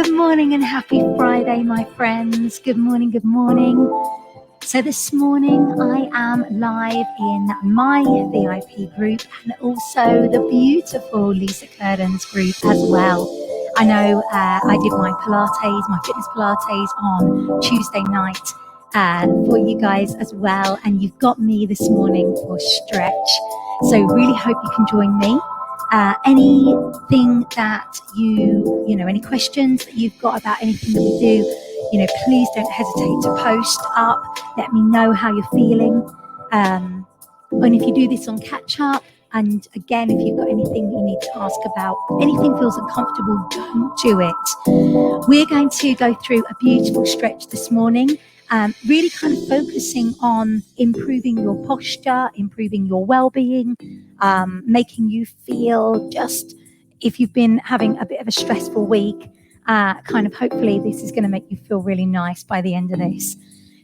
Good morning and happy Friday, my friends. Good morning, good morning. So this morning I am live in my VIP group and also the beautiful Lisa Curden's group as well. I know I did my Pilates, my fitness Pilates on Tuesday night for you guys as well. And you've got me this morning for stretch. So really hope you can join me. Anything that any questions that you've got about anything that we do, please don't hesitate to post up. Let me know how you're feeling. And if you do this on catch up, and again, if you've got anything that you need to ask about, anything feels uncomfortable, don't do it. We're going to go through a beautiful stretch this morning. Really kind of focusing on improving your posture, improving your well-being, making you feel just, if you've been having a bit of a stressful week, hopefully this is going to make you feel really nice by the end of this.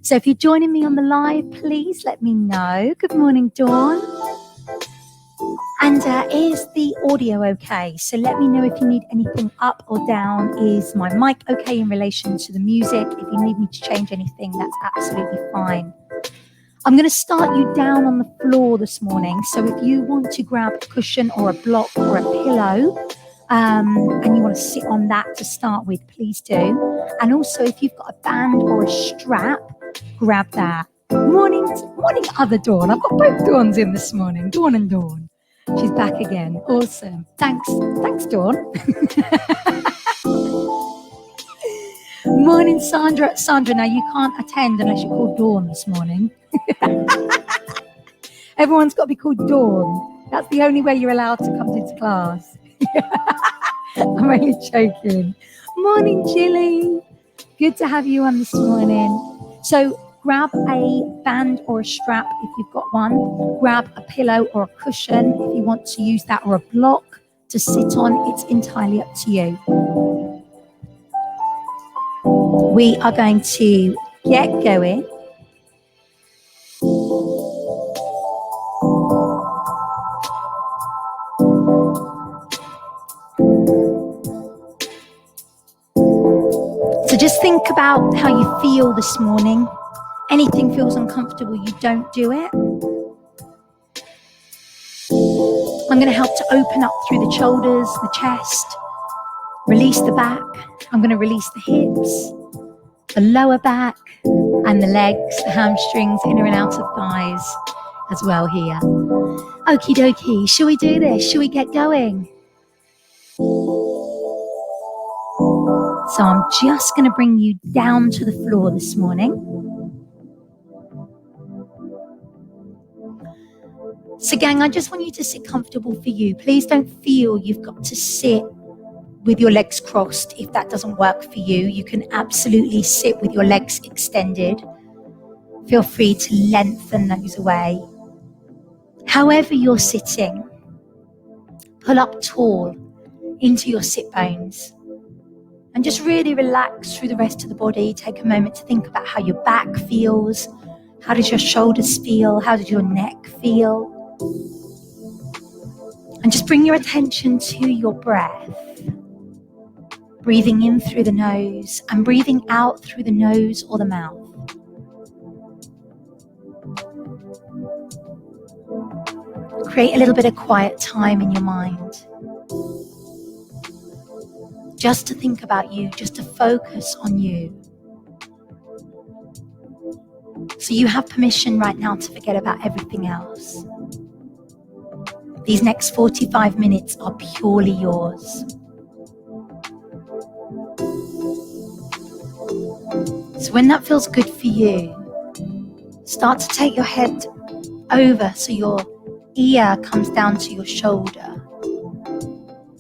So if you're joining me on the live, please let me know. Good morning, Dawn. And is the audio okay? So let me know if you need anything up or down. Is my mic okay in relation to the music? If you need me to change anything, that's absolutely fine. I'm going to start you down on the floor this morning. So if you want to grab a cushion or a block or a pillow, and you want to sit on that to start with, please do. And also if you've got a band or a strap, grab that. Morning, other Dawn. I've got both Dawns in this morning, Dawn and Dawn. She's back again. Awesome. Thanks, Dawn. Morning, Sandra. Sandra, now you can't attend unless you're called Dawn this morning. Everyone's got to be called Dawn. That's the only way you're allowed to come into class. I'm only joking. Morning, Jilly. Good to have you on this morning. So grab a band or a strap if you've got one. Grab a pillow or a cushion if you want to use that, or a block to sit on. It's entirely up to you. We are going to get going. So just think about how you feel this morning. Anything feels uncomfortable, you don't do it. I'm going to help to open up through the shoulders, the chest, release the back. I'm going to release the hips, the lower back, and the legs, the hamstrings, inner and outer thighs as well here. Okie dokie, shall we do this? Shall we get going? So I'm just going to bring you down to the floor this morning. So gang, I just want you to sit comfortable for you. Please don't feel you've got to sit with your legs crossed. If that doesn't work for you, you can absolutely sit with your legs extended. Feel free to lengthen those away. However you're sitting, pull up tall into your sit bones. And just really relax through the rest of the body. Take a moment to think about how your back feels. How does your shoulders feel? How does your neck feel? And just bring your attention to your breath. Breathing in through the nose and breathing out through the nose or the mouth. Create a little bit of quiet time in your mind. Just to think about you, just to focus on you. So you have permission right now to forget about everything else. These next 45 minutes are purely yours. So when that feels good for you, start to take your head over so your ear comes down to your shoulder.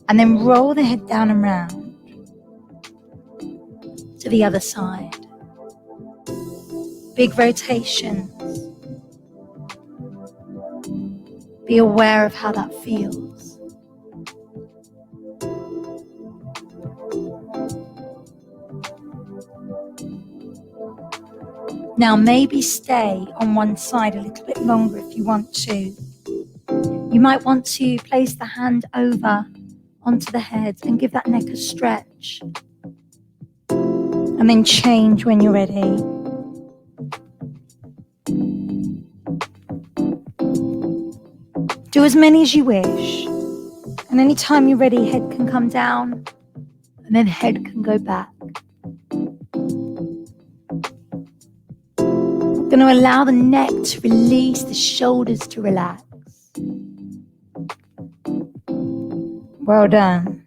And then roll the head down and round to the other side. Big rotations. Be aware of how that feels. Now maybe stay on one side a little bit longer if you want to. You might want to place the hand over onto the head and give that neck a stretch. And then change when you're ready. Do as many as you wish. And anytime you're ready, head can come down and then head can go back. Going to allow the neck to release, the shoulders to relax. Well done.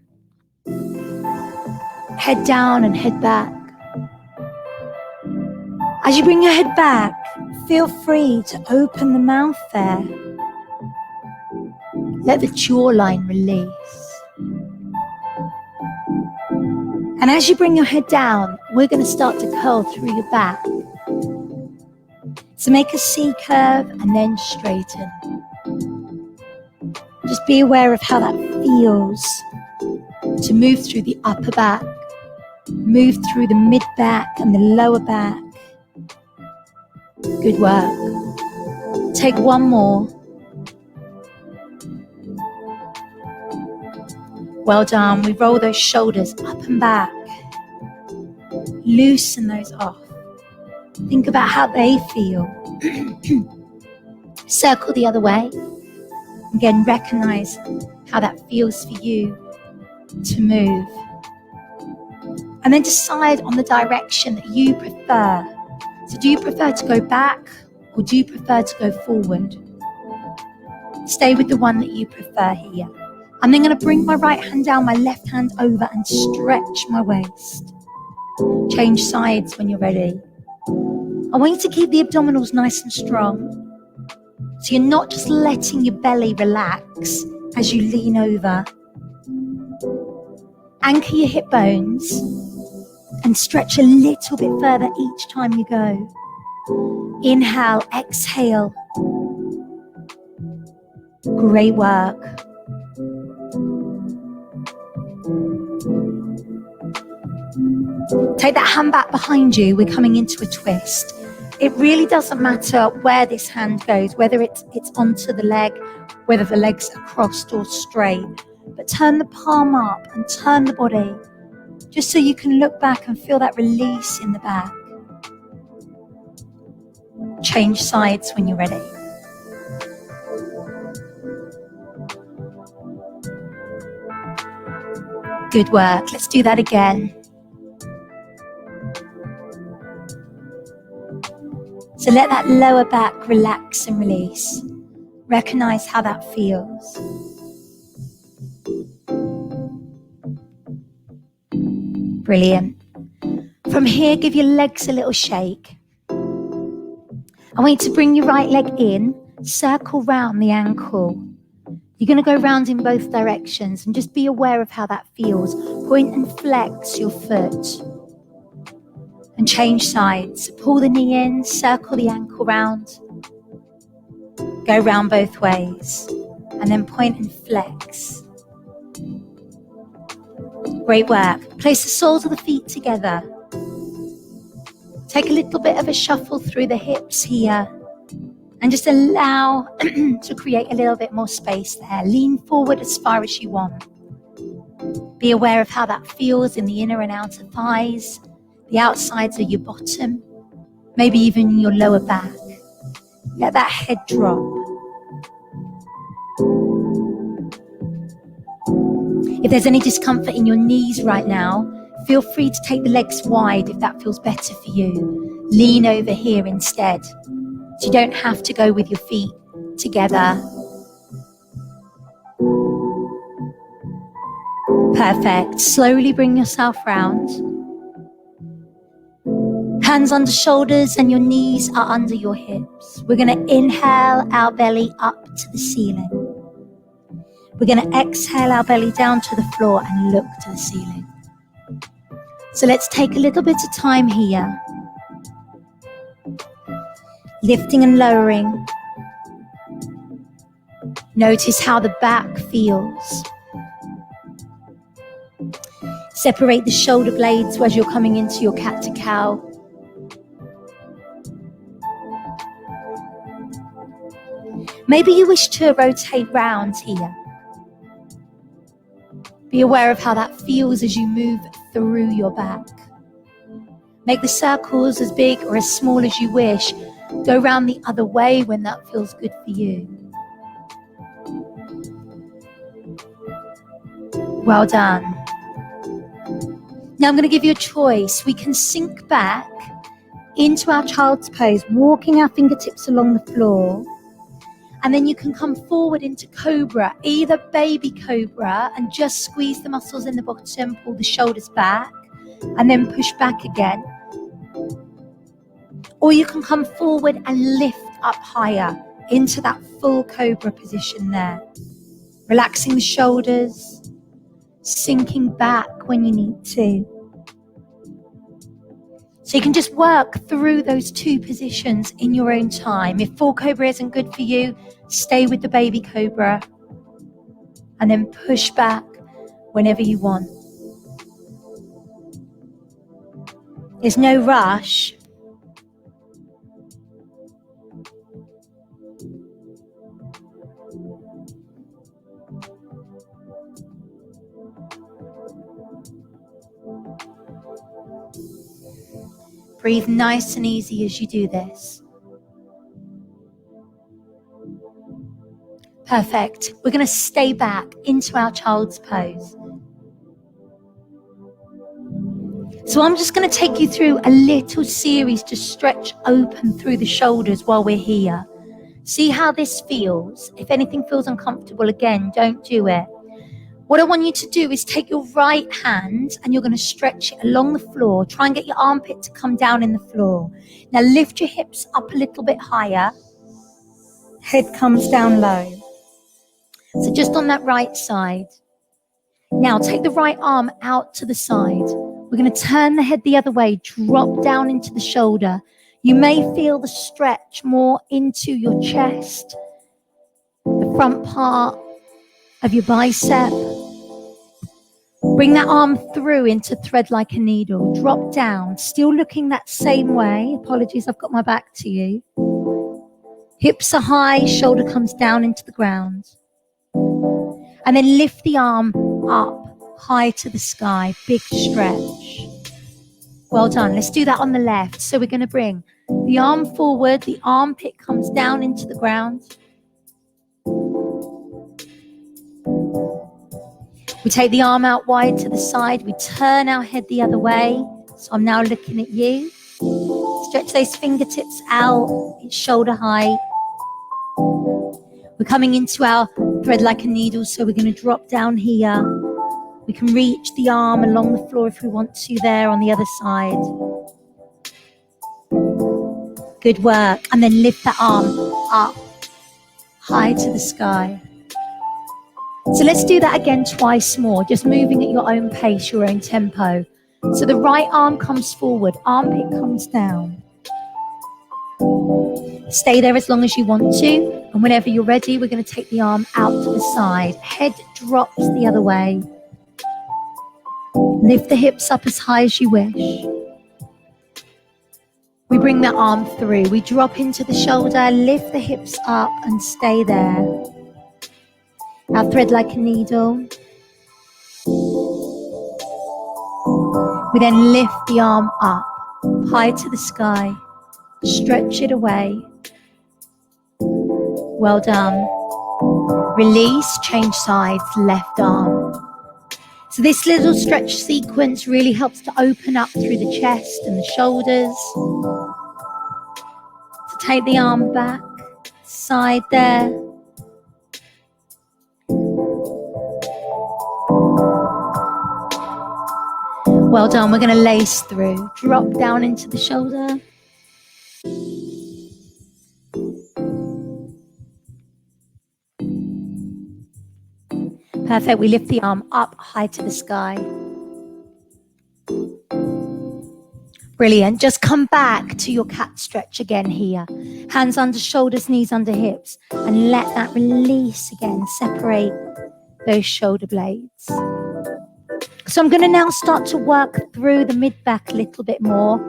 Head down and head back. As you bring your head back, feel free to open the mouth there. Let the jawline release. And as you bring your head down, we're going to start to curl through your back. So make a C curve and then straighten. Just be aware of how that feels to move through the upper back, move through the mid back and the lower back. Good work. Take one more. Well done. We roll those shoulders up and back. Loosen those off. Think about how they feel. Circle the other way. Again, recognize how that feels for you to move. And then decide on the direction that you prefer. So do you prefer to go back or do you prefer to go forward? Stay with the one that you prefer here. I'm then going to bring my right hand down, my left hand over and stretch my waist. Change sides when you're ready. I want you to keep the abdominals nice and strong. So you're not just letting your belly relax as you lean over. Anchor your hip bones and stretch a little bit further each time you go. Inhale, exhale. Great work. Take that hand back behind you. We're coming into a twist. It really doesn't matter where this hand goes, whether it's onto the leg, whether the legs are crossed or straight. But turn the palm up and turn the body, just so you can look back and feel that release in the back. Change sides when you're ready. Good work. Let's do that again. So let that lower back relax and release. Recognize how that feels. Brilliant. From here, give your legs a little shake. I want you to bring your right leg in, circle round the ankle. You're going to go round in both directions and just be aware of how that feels. Point and flex your foot. And change sides. Pull the knee in, circle the ankle round. Go round both ways. And then point and flex. Great work. Place the soles of the feet together. Take a little bit of a shuffle through the hips here. And just allow to create a little bit more space there. Lean forward as far as you want. Be aware of how that feels in the inner and outer thighs. The outsides of your bottom, maybe even your lower back. Let that head drop. If there's any discomfort in your knees right now, feel free to take the legs wide if that feels better for you. Lean over here instead. So you don't have to go with your feet together. Perfect. Slowly bring yourself round. Hands under shoulders and your knees are under your hips. We're going to inhale our belly up to the ceiling. We're going to exhale our belly down to the floor and look to the ceiling. So let's take a little bit of time here. Lifting and lowering. Notice how the back feels. Separate the shoulder blades as you're coming into your cat to cow. Maybe you wish to rotate round here. Be aware of how that feels as you move through your back. Make the circles as big or as small as you wish. Go round the other way when that feels good for you. Well done. Now I'm going to give you a choice. We can sink back into our child's pose, walking our fingertips along the floor. And then you can come forward into cobra, either baby cobra and just squeeze the muscles in the bottom, pull the shoulders back, and then push back again. Or you can come forward and lift up higher into that full cobra position there. Relaxing the shoulders, sinking back when you need to. So you can just work through those two positions in your own time. If full cobra isn't good for you, stay with the baby cobra and then push back whenever you want. There's no rush. Breathe nice and easy as you do this. Perfect. We're going to stay back into our child's pose. So I'm just going to take you through a little series to stretch open through the shoulders while we're here. See how this feels. If anything feels uncomfortable, again, don't do it. What I want you to do is take your right hand and you're going to stretch it along the floor. Try and get your armpit to come down in the floor. Now lift your hips up a little bit higher. Head comes down low. So just on that right side. Now take the right arm out to the side. We're going to turn the head the other way. Drop down into the shoulder. You may feel the stretch more into your chest, the front part of your bicep. Bring that arm through into thread like a needle. Drop down, still looking that same way. Apologies, I've got my back to you. Hips are high, shoulder comes down into the ground. And then lift the arm up, high to the sky, big stretch. Well done. Let's do that on the left. So we're going to bring the arm forward, the armpit comes down into the ground. We take the arm out wide to the side. We turn our head the other way. So I'm now looking at you. Stretch those fingertips out, it's shoulder height. We're coming into our thread like a needle, so we're going to drop down here. We can reach the arm along the floor if we want to there on the other side. Good work. And then lift that arm up, high to the sky. So let's do that again twice more, just moving at your own pace, your own tempo. So the right arm comes forward, armpit comes down. Stay there as long as you want to. And whenever you're ready, we're going to take the arm out to the side. Head drops the other way. Lift the hips up as high as you wish. We bring the arm through. We drop into the shoulder, lift the hips up and stay there. Now thread like a needle. We then lift the arm up, high to the sky. Stretch it away. Well done. Release, change sides, left arm. So this little stretch sequence really helps to open up through the chest and the shoulders. So take the arm back, side there. Well done. We're going to lace through. Drop down into the shoulder. Perfect. We lift the arm up high to the sky. Brilliant. Just come back to your cat stretch again here. Hands under shoulders, knees under hips. And let that release again. Separate those shoulder blades. So I'm going to now start to work through the mid-back a little bit more.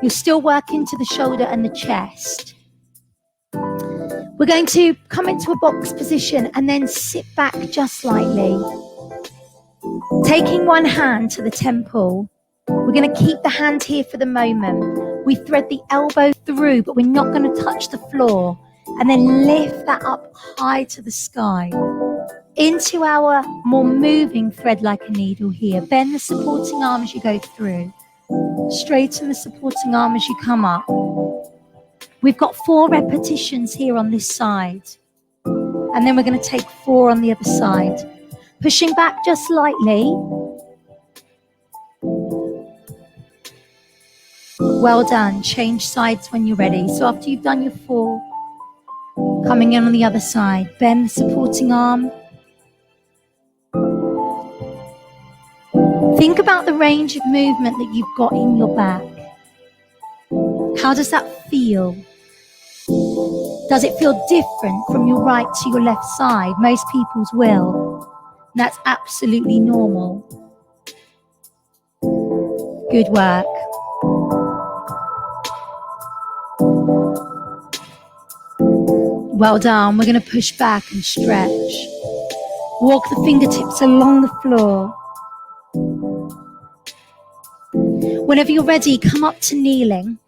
You'll still work into the shoulder and the chest. We're going to come into a box position and then sit back just slightly. Taking one hand to the temple We're going to keep the hand here for the moment. We thread the elbow through, but we're not going to touch the floor. And then lift that up high to the sky. Into our more moving thread like a needle here. Bend the supporting arm as you go through. Straighten the supporting arm as you come up. We've got 4 repetitions here on this side. And then we're going to take 4 on the other side. Pushing back just slightly. Well done. Change sides when you're ready. So after you've done your 4, coming in on the other side. Bend the supporting arm. Think about the range of movement that you've got in your back. How does that feel? Does it feel different from your right to your left side? Most people's will. That's absolutely normal. Good work. Well done. We're going to push back and stretch. Walk the fingertips along the floor. Whenever you're ready, come up to kneeling.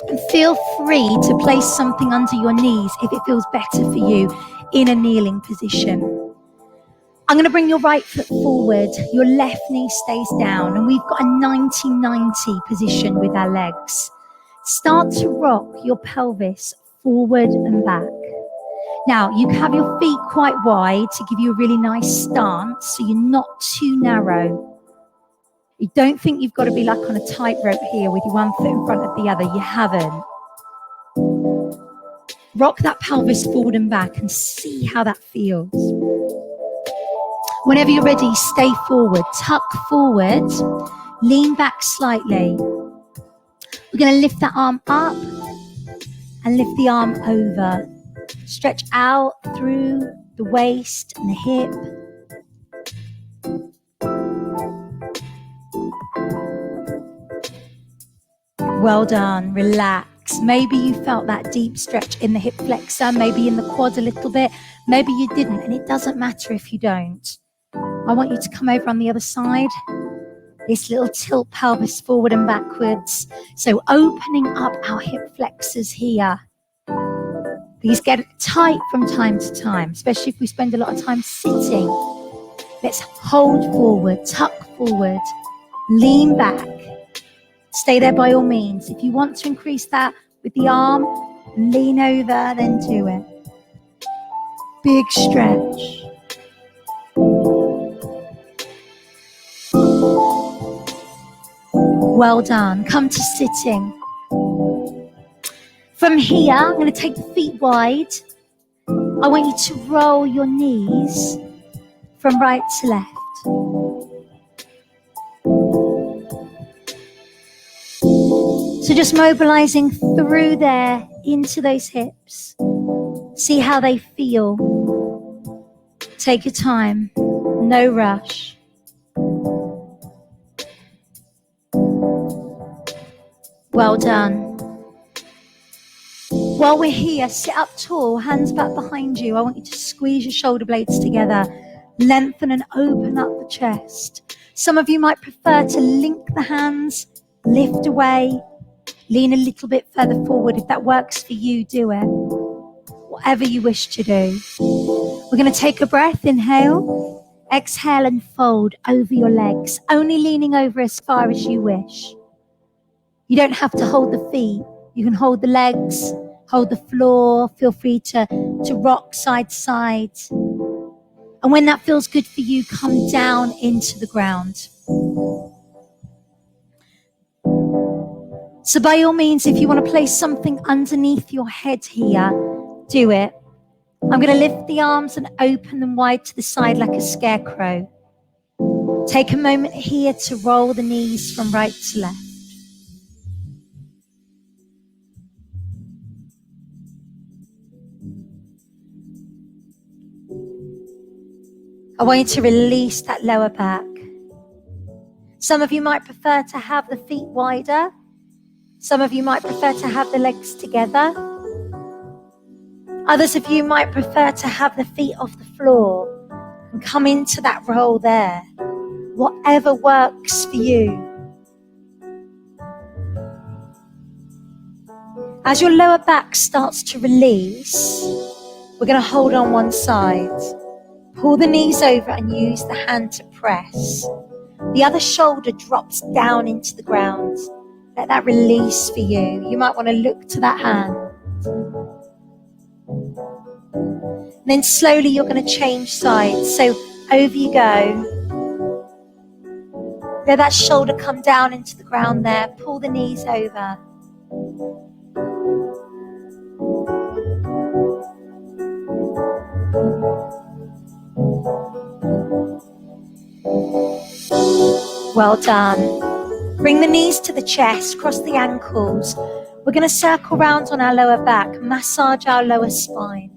And feel free to place something under your knees if it feels better for you in a kneeling position. I'm going to bring your right foot forward. Your left knee stays down. And we've got a 90-90 position with our legs. Start to rock your pelvis forward and back. Now, you have your feet quite wide to give you a really nice stance so you're not too narrow. You don't think you've got to be like on a tightrope here with your one foot in front of the other. You haven't. Rock that pelvis forward and back and see how that feels. Whenever you're ready, stay forward. Tuck forward. Lean back slightly. We're going to lift that arm up and lift the arm over. Stretch out through the waist and the hip. Well done. Relax. Maybe you felt that deep stretch in the hip flexor, maybe in the quad a little bit. Maybe you didn't, and it doesn't matter if you don't. I want you to come over on the other side. This little tilt pelvis forward and backwards. So opening up our hip flexors here. These get tight from time to time, especially if we spend a lot of time sitting. Let's hold forward, tuck forward, lean back. Stay there by all means. If you want to increase that with the arm, lean over, then do it. Big stretch. Well done. Come to sitting. From here, I'm going to take the feet wide. I want you to roll your knees from right to left. So just mobilizing through there into those hips. See how they feel. Take your time. No rush. Well done. While we're here, sit up tall, hands back behind you. I want you to squeeze your shoulder blades together. Lengthen and open up the chest. Some of you might prefer to link the hands, lift away, lean a little bit further forward. If that works for you, do it. Whatever you wish to do. We're going to take a breath. Inhale. Exhale and fold over your legs, only leaning over as far as you wish. You don't have to hold the feet. You can hold the legs, hold the floor. Feel free to rock side to side. And when that feels good for you, come down into the ground. So by all means, if you want to place something underneath your head here, do it. I'm going to lift the arms and open them wide to the side like a scarecrow. Take a moment here to roll the knees from right to left. I want you to release that lower back. Some of you might prefer to have the feet wider. Some of you might prefer to have the legs together. Others of you might prefer to have the feet off the floor and come into that roll there. Whatever works for you. As your lower back starts to release, we're going to hold on one side. Pull the knees over and use the hand to press. The other shoulder drops down into the ground. Let that release for you. You might want to look to that hand. And then slowly you're going to change sides. So over you go. Let that shoulder come down into the ground there. Pull the knees over. Well done. Bring the knees to the chest, cross the ankles. We're going to circle round on our lower back, massage our lower spine.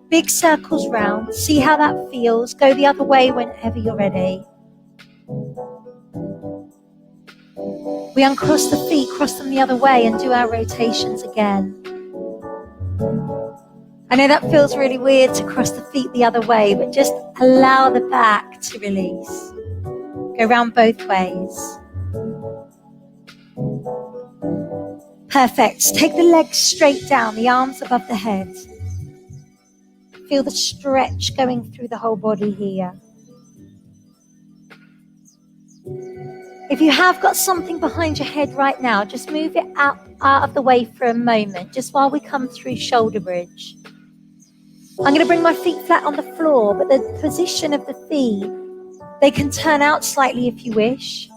Big circles round. See how that feels. Go the other way whenever you're ready. We uncross the feet, cross them the other way, and do our rotations again. I know that feels really weird to cross the feet the other way, but just allow the back to release. Go round both ways. Perfect. Take the legs straight down, the arms above the head. Feel the stretch going through the whole body here. If you have got something behind your head right now, just move it out of the way for a moment, just while we come through shoulder bridge. I'm going to bring my feet flat on the floor, but the position of the feet, they can turn out slightly if you wish.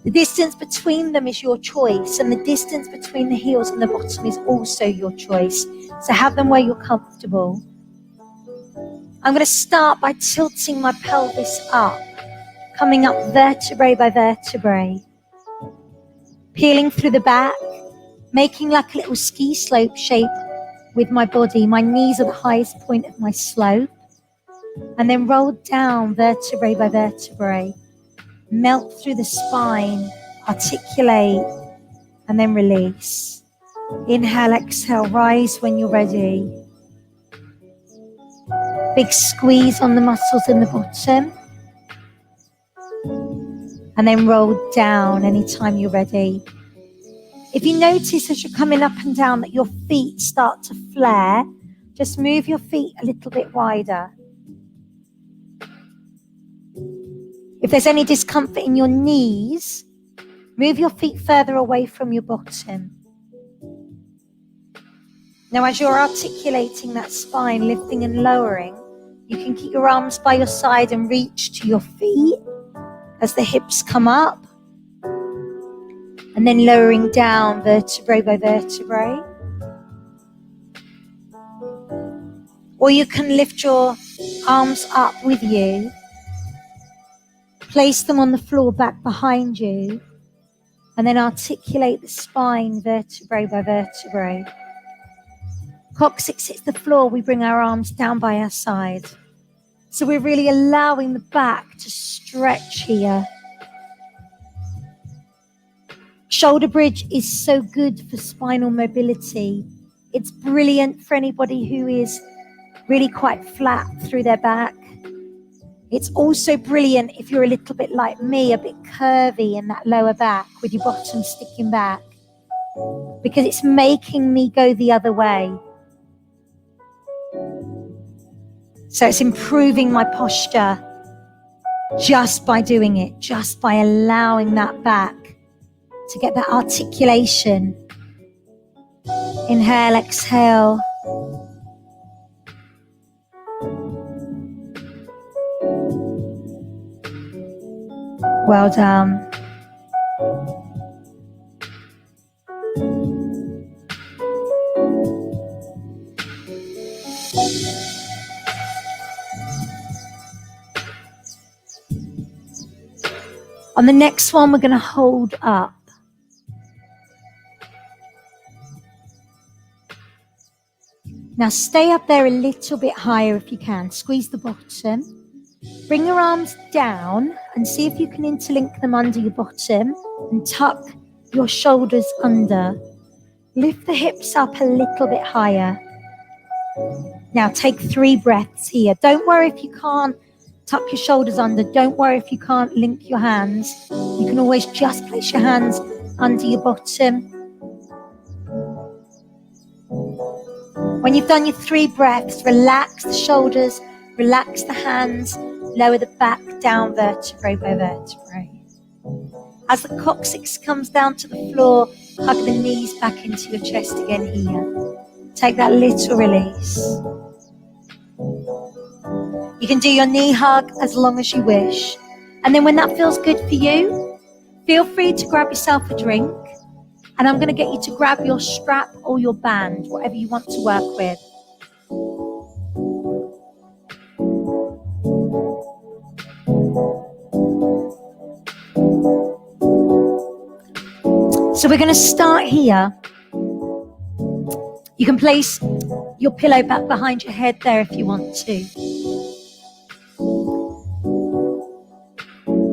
The distance between them is your choice, and the distance between the heels and the bottom is also your choice. So have them where you're comfortable. I'm going to start by tilting my pelvis up, coming up vertebrae by vertebrae, peeling through the back, making like a little ski slope shape with my body. My knees are the highest point of my slope, and then roll down vertebrae by vertebrae, melt through the spine, articulate, and then release. Inhale, exhale, rise when you're ready. Big squeeze on the muscles in the bottom. And then roll down anytime you're ready. If you notice as you're coming up and down that your feet start to flare, just move your feet a little bit wider. If there's any discomfort in your knees, move your feet further away from your bottom. Now, as you're articulating that spine, lifting and lowering, you can keep your arms by your side and reach to your feet as the hips come up, and then lowering down vertebrae by vertebrae. Or you can lift your arms up with you, place them on the floor back behind you, and then articulate the spine vertebrae by vertebrae. Coccyx hits the floor, we bring our arms down by our side. So we're really allowing the back to stretch here. Shoulder bridge is so good for spinal mobility. It's brilliant for anybody who is really quite flat through their back. It's also brilliant if you're a little bit like me, a bit curvy in that lower back with your bottom sticking back, because it's making me go the other way. So it's improving my posture just by doing it, just by allowing that back to get that articulation. Inhale, exhale. Well done. On the next one, we're going to hold up. Now stay up there a little bit higher if you can. Squeeze the bottom. Bring your arms down and see if you can interlink them under your bottom and tuck your shoulders under. Lift the hips up a little bit higher. Now take 3 breaths here. Don't worry if you can't tuck your shoulders under. Don't worry if you can't link your hands. You can always just place your hands under your bottom. When you've done your 3 breaths, relax the shoulders, relax the hands, lower the back down vertebrae by vertebrae. As the coccyx comes down to the floor, hug the knees back into your chest again here. Take that little release. You can do your knee hug as long as you wish. And then when that feels good for you, feel free to grab yourself a drink. And I'm going to get you to grab your strap or your band, whatever you want to work with. So we're going to start here. You can place your pillow back behind your head there if you want to.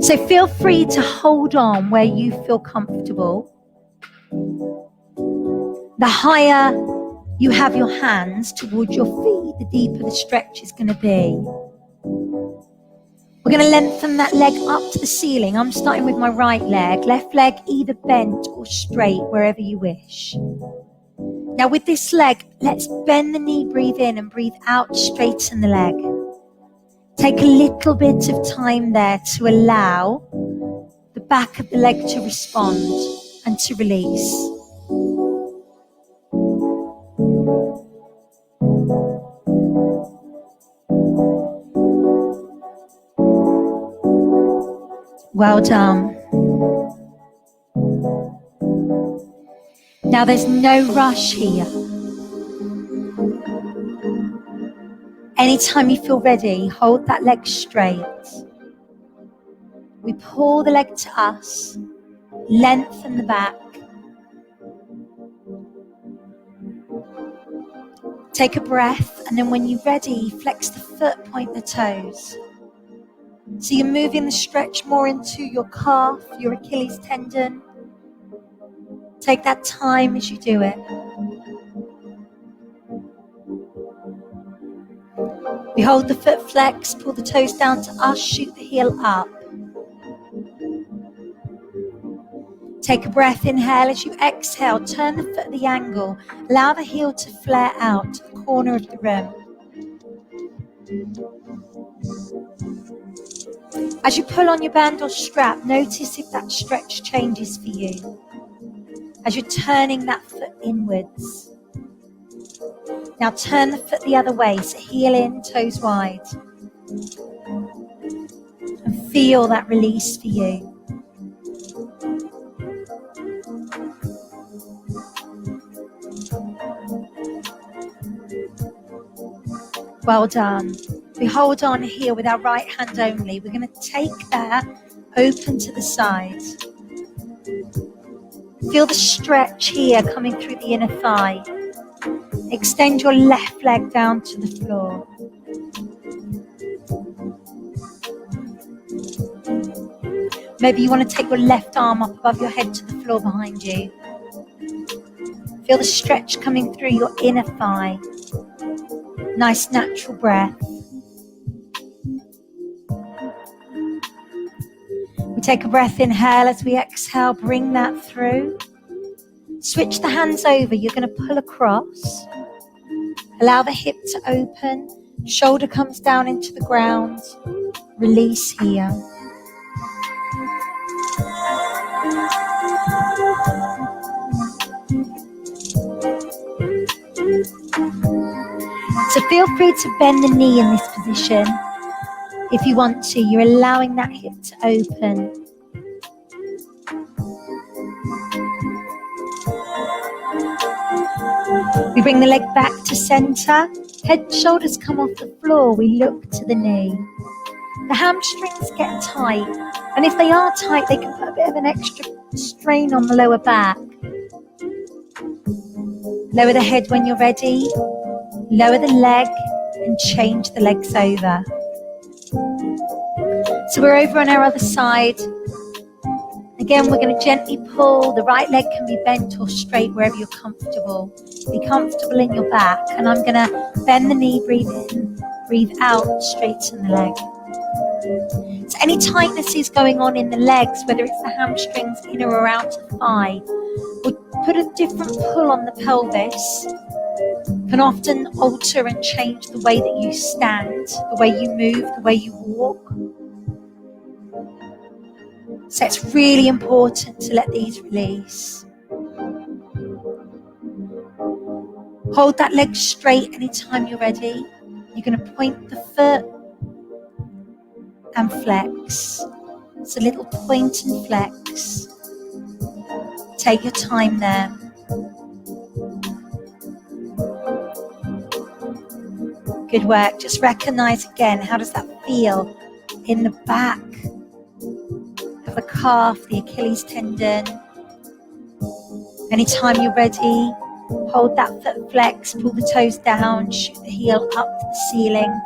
So feel free to hold on where you feel comfortable. The higher you have your hands towards your feet, the deeper the stretch is going to be. We're going to lengthen that leg up to the ceiling. I'm starting with my right leg, left leg either bent or straight, wherever you wish. Now with this leg, let's bend the knee, breathe in and breathe out, straighten the leg. Take a little bit of time there to allow the back of the leg to respond and to release. Well done. Now there's no rush here. Anytime you feel ready, hold that leg straight. We pull the leg to us, lengthen the back. Take a breath, and then when you're ready, flex the foot, point the toes. So you're moving the stretch more into your calf, your Achilles tendon. Take that time as you do it. We hold the foot flex, pull the toes down to us, shoot the heel up. Take a breath, inhale. As you exhale, turn the foot at the angle. Allow the heel to flare out to the corner of the room. As you pull on your band or strap, notice if that stretch changes for you. As you're turning that foot inwards. Now turn the foot the other way, so heel in, toes wide. And feel that release for you. Well done. We hold on here with our right hand only. We're going to take that open to the side. Feel the stretch here coming through the inner thigh. Extend your left leg down to the floor. Maybe you want to take your left arm up above your head to the floor behind you. Feel the stretch coming through your inner thigh. Nice natural breath. We take a breath, inhale. As we exhale, bring that through. Switch the hands over. You're going to pull across. Allow the hip to open. Shoulder comes down into the ground. Release here. So feel free to bend the knee in this position if you want to. You're allowing that hip to open. We bring the leg back to center. Head and shoulders come off the floor. We look to the knee. The hamstrings get tight. And if they are tight, they can put a bit of an extra strain on the lower back. Lower the head when you're ready. Lower the leg and change the legs over. So we're over on our other side. Again, we're going to gently pull. The right leg can be bent or straight wherever you're comfortable. Be comfortable in your back. And I'm going to bend the knee, breathe in, breathe out, straighten the leg. So any tightness is going on in the legs, whether it's the hamstrings, inner or outer thigh, we'll put a different pull on the pelvis. can often alter and change the way that you stand, the way you move, the way you walk. So it's really important to let these release. Hold that leg straight anytime you're ready. You're going to point the foot and flex. It's a little point and flex. Take your time there. Good work. Just recognize again, how does that feel in the back of the calf, the Achilles tendon? Anytime you're ready, hold that foot flex, pull the toes down, shoot the heel up to the ceiling.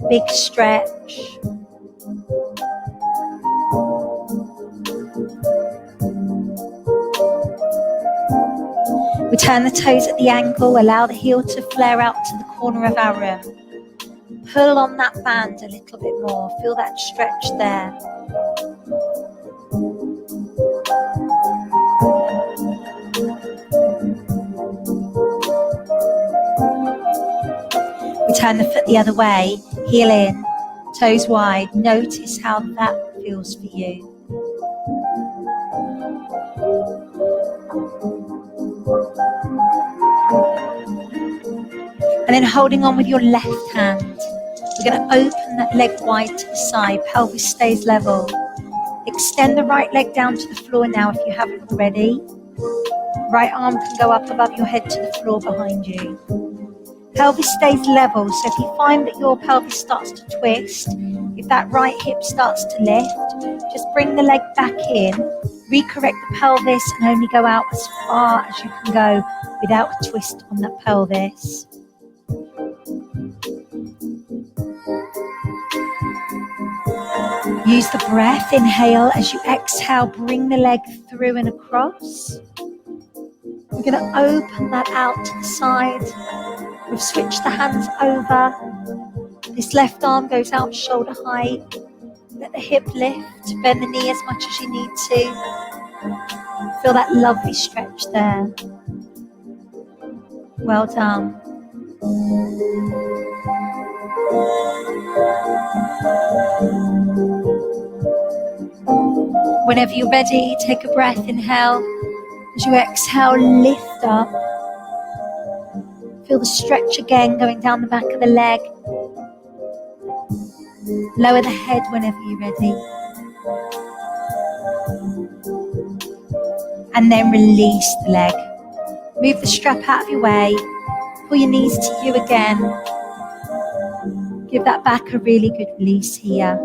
Big stretch. We turn the toes at the ankle, allow the heel to flare out to the corner of our room. Pull on that band a little bit more, feel that stretch there. We turn the foot the other way, heel in, toes wide. Notice how that feels for you. And then holding on with your left hand, we're going to open that leg wide to the side, pelvis stays level. Extend the right leg down to the floor now if you haven't already. Right arm can go up above your head to the floor behind you. Pelvis stays level, so if you find that your pelvis starts to twist, if that right hip starts to lift, just bring the leg back in, recorrect the pelvis and only go out as far as you can go without a twist on that pelvis. Use the breath, inhale. As you exhale, bring the leg through and across. We're going to open that out to the side. We've switched the hands over. This left arm goes out shoulder height. Let the hip lift, bend the knee as much as you need to. Feel that lovely stretch there. Well done. Whenever you're ready, take a breath, inhale. As you exhale, lift up. Feel the stretch again going down the back of the leg. Lower the head whenever you're ready. And then release the leg. Move the strap out of your way. Pull your knees to you again. Give that back a really good release here.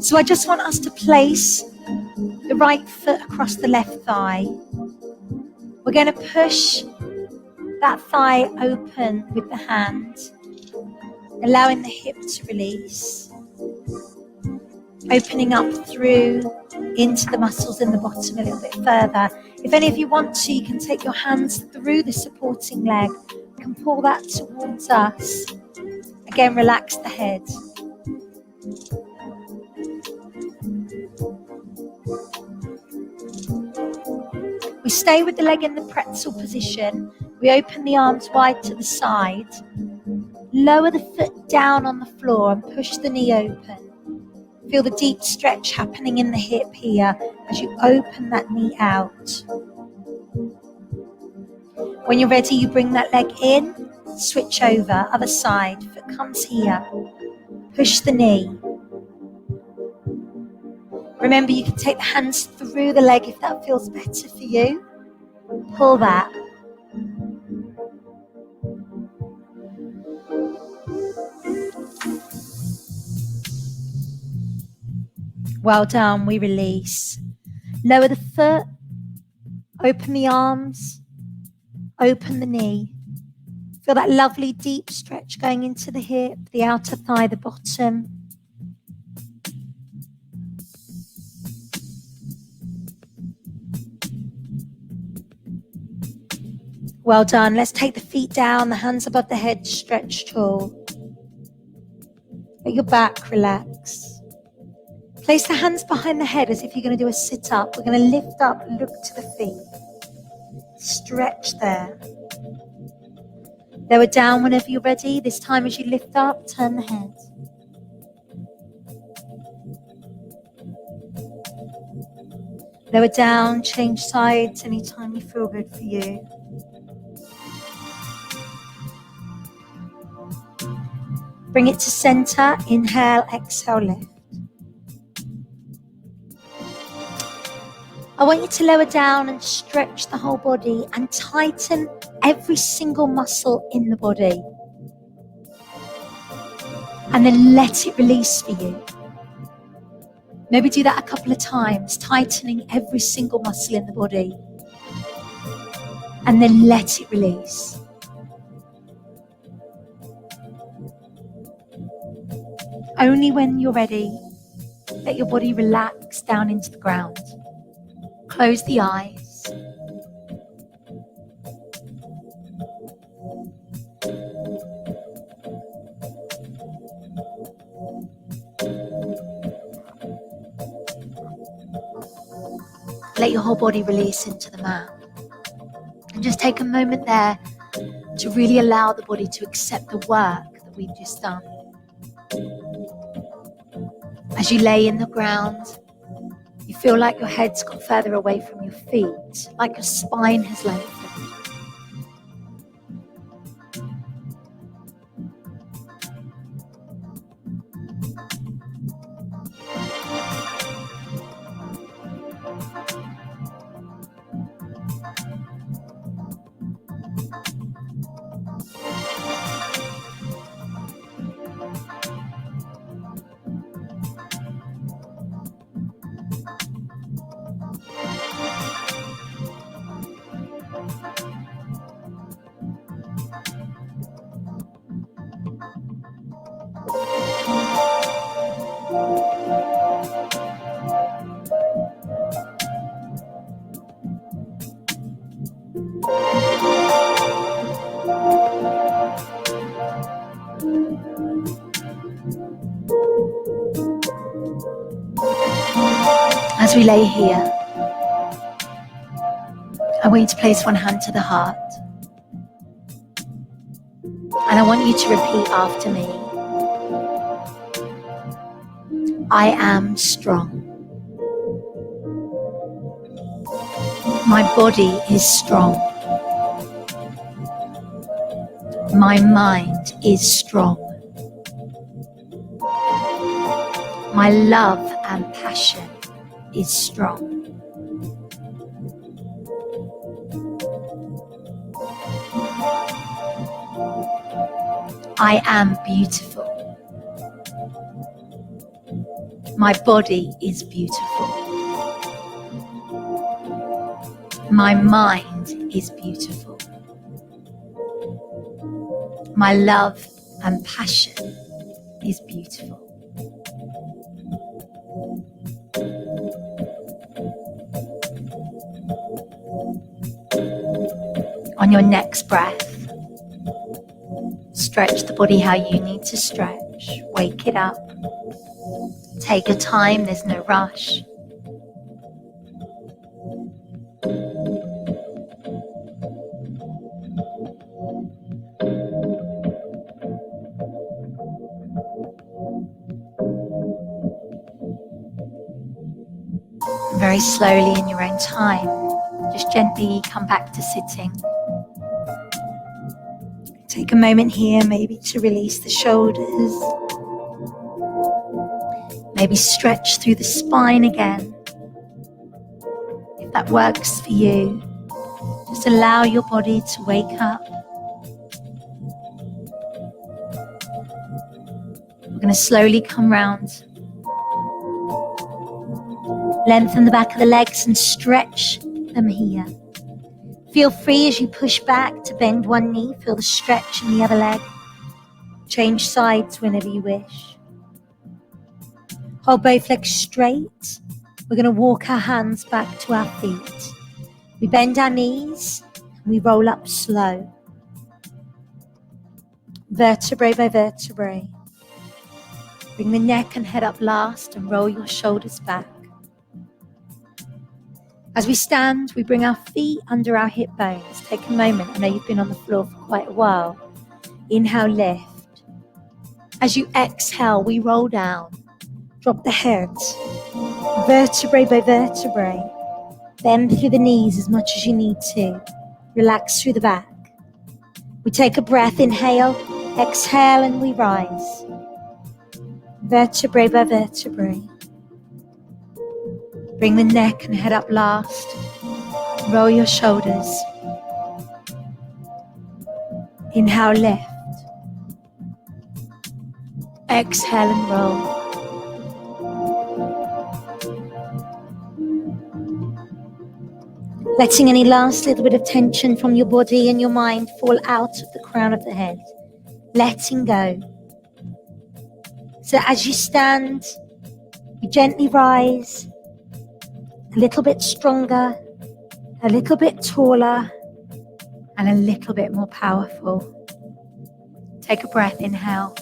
So I just want us to place the right foot across the left thigh. We're going to push that thigh open with the hand, allowing the hip to release. Opening up through into the muscles in the bottom a little bit further. If any of you want to, you can take your hands through the supporting leg. You can pull that towards us. Again, relax the head. We stay with the leg in the pretzel position. We open the arms wide to the side. Lower the foot down on the floor and push the knee open. Feel the deep stretch happening in the hip here as you open that knee out. When you're ready, you bring that leg in, switch over, other side, foot comes here. Push the knee. Remember, you can take the hands through the leg if that feels better for you. Pull that. Well done, we release. Lower the foot, open the arms, open the knee. Feel that lovely deep stretch going into the hip, the outer thigh, the bottom. Well done. Let's take the feet down, the hands above the head, stretch tall. Let your back relax. Place the hands behind the head as if you're going to do a sit-up. We're going to lift up, look to the feet. Stretch there. Lower down whenever you're ready. This time as you lift up, turn the head. Lower down, change sides anytime you feel good for you. Bring it to center. Inhale, exhale, lift. I want you to lower down and stretch the whole body and tighten every single muscle in the body. And then let it release for you. Maybe do that a couple of times, tightening every single muscle in the body. And then let it release. Only when you're ready, let your body relax down into the ground. Close the eyes. Let your whole body release into the mat. And just take a moment there to really allow the body to accept the work that we've just done. As you lay in the ground, you feel like your head's got further away from your feet, like your spine has lengthened. As we lay here, I want you to place one hand to the heart. And I want you to repeat after me. I am strong. My body is strong. My mind is strong. My love and passion is strong. I am beautiful. My body is beautiful. My mind is beautiful. My love and passion is beautiful. On your next breath, stretch the body how you need to stretch. Wake it up. Take your time, there's no rush. Very slowly in your own time, just gently come back to sitting. Take a moment here maybe to release the shoulders. Maybe stretch through the spine again. If that works for you, just allow your body to wake up. We're going to slowly come round. Lengthen the back of the legs and stretch them here. Feel free as you push back to bend one knee. Feel the stretch in the other leg. Change sides whenever you wish. Hold both legs straight. We're going to walk our hands back to our feet. We bend our knees and we roll up slow. Vertebrae by vertebrae. Bring the neck and head up last and roll your shoulders back. As we stand, we bring our feet under our hip bones. Take a moment. I know you've been on the floor for quite a while. Inhale, lift. As you exhale, we roll down. Drop the head, vertebrae by vertebrae. Bend through the knees as much as you need to. Relax through the back. We take a breath, inhale, exhale, and we rise. Vertebrae by vertebrae. Bring the neck and head up last. Roll your shoulders. Inhale, lift. Exhale and roll. Letting any last little bit of tension from your body and your mind fall out of the crown of the head. Letting go. So as you stand, you gently rise, a little bit stronger, a little bit taller, and a little bit more powerful. Take a breath, inhale.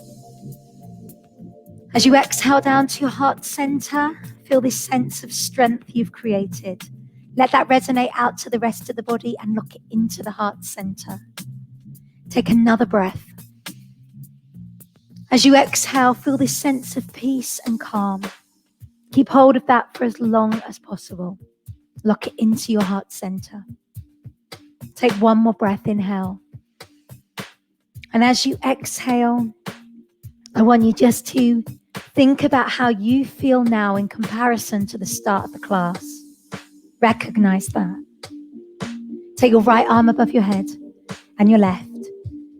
As you exhale down to your heart center, feel this sense of strength you've created. Let that resonate out to the rest of the body and lock it into the heart center. Take another breath. As you exhale, feel this sense of peace and calm. Keep hold of that for as long as possible. Lock it into your heart center. Take one more breath, inhale. And as you exhale, I want you just to think about how you feel now in comparison to the start of the class. Recognize that. Take your right arm above your head and your left.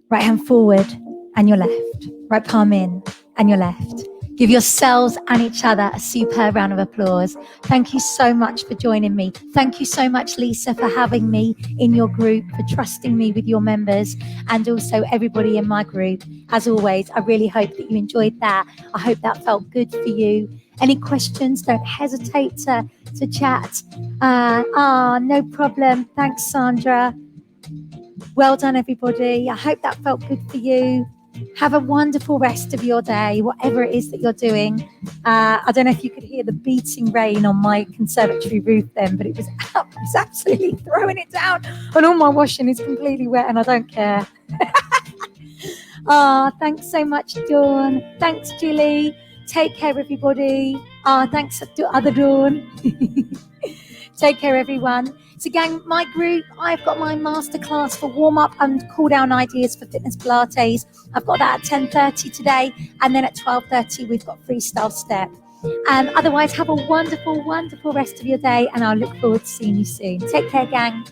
Right hand forward and your left. Right palm in and your left. Give yourselves and each other a superb round of applause. Thank you so much for joining me. Thank you so much, Lisa, for having me in your group, for trusting me with your members, and also everybody in my group. As always, I really hope that you enjoyed that. I hope that felt good for you. Any questions, don't hesitate to chat. No problem. Thanks, Sandra. Well done, everybody. I hope that felt good for you. Have a wonderful rest of your day, whatever it is that you're doing. I don't know if you could hear the beating rain on my conservatory roof then, but it was absolutely throwing it down, and all my washing is completely wet, and I don't care. Thanks so much, Dawn. Thanks, Julie. Take care, everybody. Thanks to other Dawn. Take care, everyone. So, gang, my group, I've got my masterclass for warm-up and cool-down ideas for fitness Pilates. I've got that at 10:30 today, and then at 12:30 we've got freestyle step. Otherwise, have a wonderful, wonderful rest of your day, and I'll look forward to seeing you soon. Take care, gang.